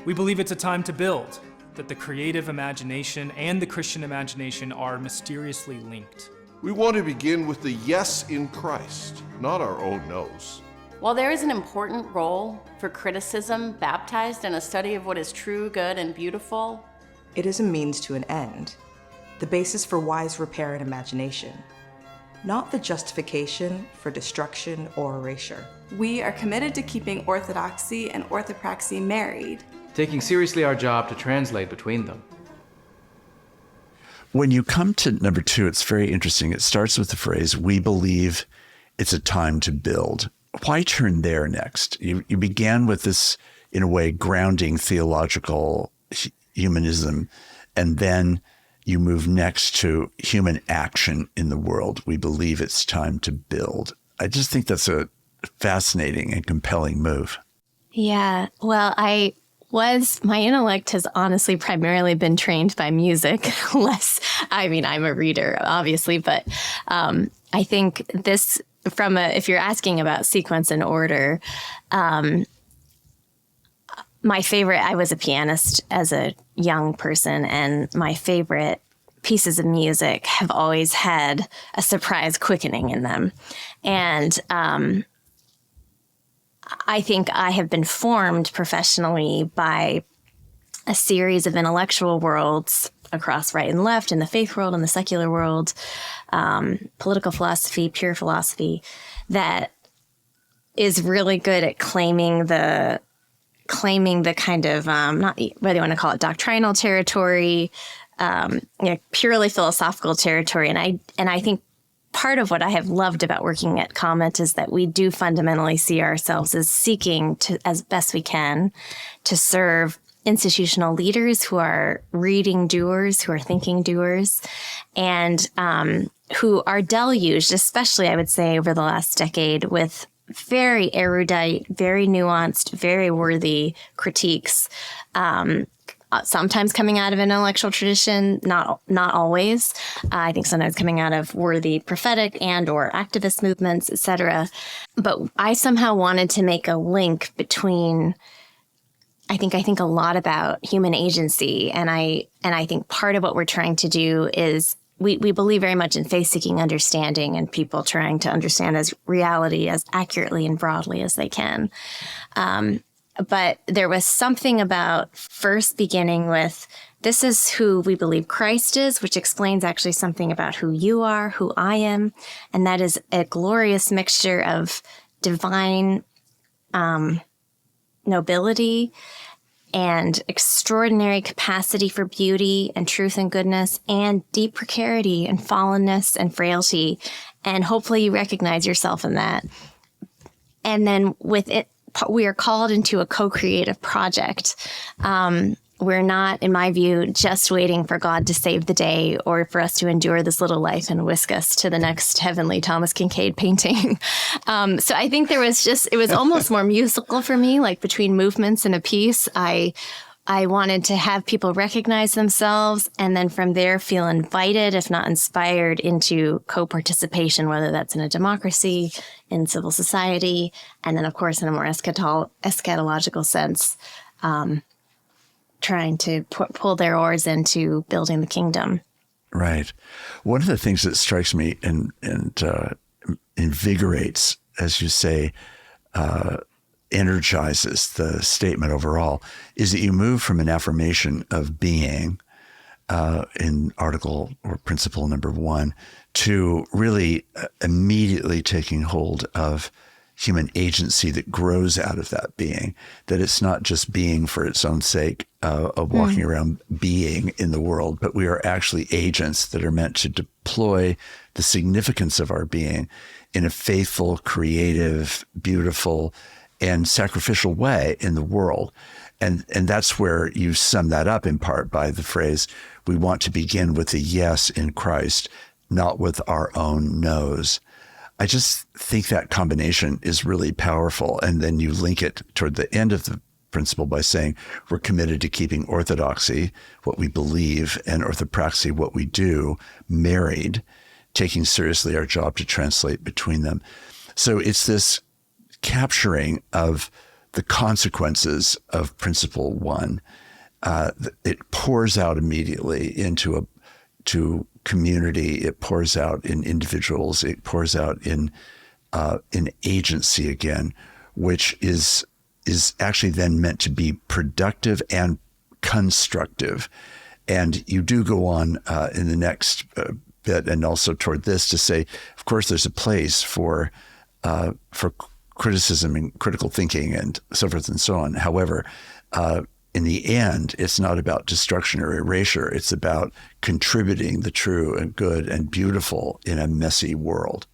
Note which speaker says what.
Speaker 1: We believe it's a time to build, that the creative imagination and the Christian imagination are mysteriously linked.
Speaker 2: We want to begin with the yes in Christ, not our own noes.
Speaker 3: While there is an important role for criticism baptized in a study of what is true, good, and beautiful,
Speaker 4: it is a means to an end, the basis for wise repair and imagination, not the justification for destruction or erasure.
Speaker 5: We are committed to keeping orthodoxy and orthopraxy married,
Speaker 6: taking seriously our job to translate between them.
Speaker 7: When you come to number 2, it's very interesting. It starts with the phrase, we believe it's a time to build. Why turn there next? You began with this, in a way, grounding theological humanism, and then you move next to human action in the world. We believe it's time to build. I just think that's a fascinating and compelling move.
Speaker 8: Yeah, well, my intellect has honestly primarily been trained by music. I'm a reader, obviously, but I think this, if you're asking about sequence and order, my favorite, I was a pianist as a young person, and my favorite pieces of music have always had a surprise quickening in them. And I think I have been formed professionally by a series of intellectual worlds across right and left, in the faith world and the secular world, political philosophy, pure philosophy, that is really good at claiming the kind of, not whether you want to call it doctrinal territory, purely philosophical territory. And I think part of what I have loved about working at Comment is that we do fundamentally see ourselves as seeking to, as best we can, to serve institutional leaders who are reading doers, who are thinking doers, and who are deluged, especially I would say over the last decade, with very erudite, very nuanced, very worthy critiques, sometimes coming out of an intellectual tradition, not always. I think sometimes coming out of worthy prophetic and or activist movements, etc. But I somehow wanted to make a link between, I think a lot about human agency, and I think part of what we're trying to do is we believe very much in faith-seeking understanding and people trying to understand as reality as accurately and broadly as they can. But there was something about first beginning with, this is who we believe Christ is, which explains actually something about who you are, who I am. And that is a glorious mixture of divine nobility and extraordinary capacity for beauty and truth and goodness, and deep precarity and fallenness and frailty. And hopefully you recognize yourself in that. And then with it, we are called into a co-creative project. We're not, in my view, just waiting for God to save the day or for us to endure this little life and whisk us to the next heavenly Thomas Kinkade painting. So I think it was almost more musical for me, like between movements and a piece. I wanted to have people recognize themselves and then from there feel invited, if not inspired, into co-participation, whether that's in a democracy, in civil society, and then, of course, in a more eschatological sense, trying to pull their oars into building the kingdom.
Speaker 7: Right. One of the things that strikes me and invigorates, as you say, energizes the statement overall, is that you move from an affirmation of being in article or principle number 1 to really immediately taking hold of human agency that grows out of that being, that it's not just being for its own sake of walking around being in the world, but we are actually agents that are meant to deploy the significance of our being in a faithful, creative, beautiful, and sacrificial way in the world. And that's where you sum that up in part by the phrase, we want to begin with a yes in Christ, not with our own noes. I just think that combination is really powerful. And then you link it toward the end of the principle by saying we're committed to keeping orthodoxy, what we believe, and orthopraxy, what we do, married, taking seriously our job to translate between them. So it's this capturing of the consequences of principle one, it pours out immediately into community. It pours out in individuals. It pours out in agency again, which is actually then meant to be productive and constructive. And you do go on in the next bit, and also toward this, to say, of course, there's a place for criticism and critical thinking and so forth and so on. However, in the end, it's not about destruction or erasure. It's about contributing the true and good and beautiful in a messy world.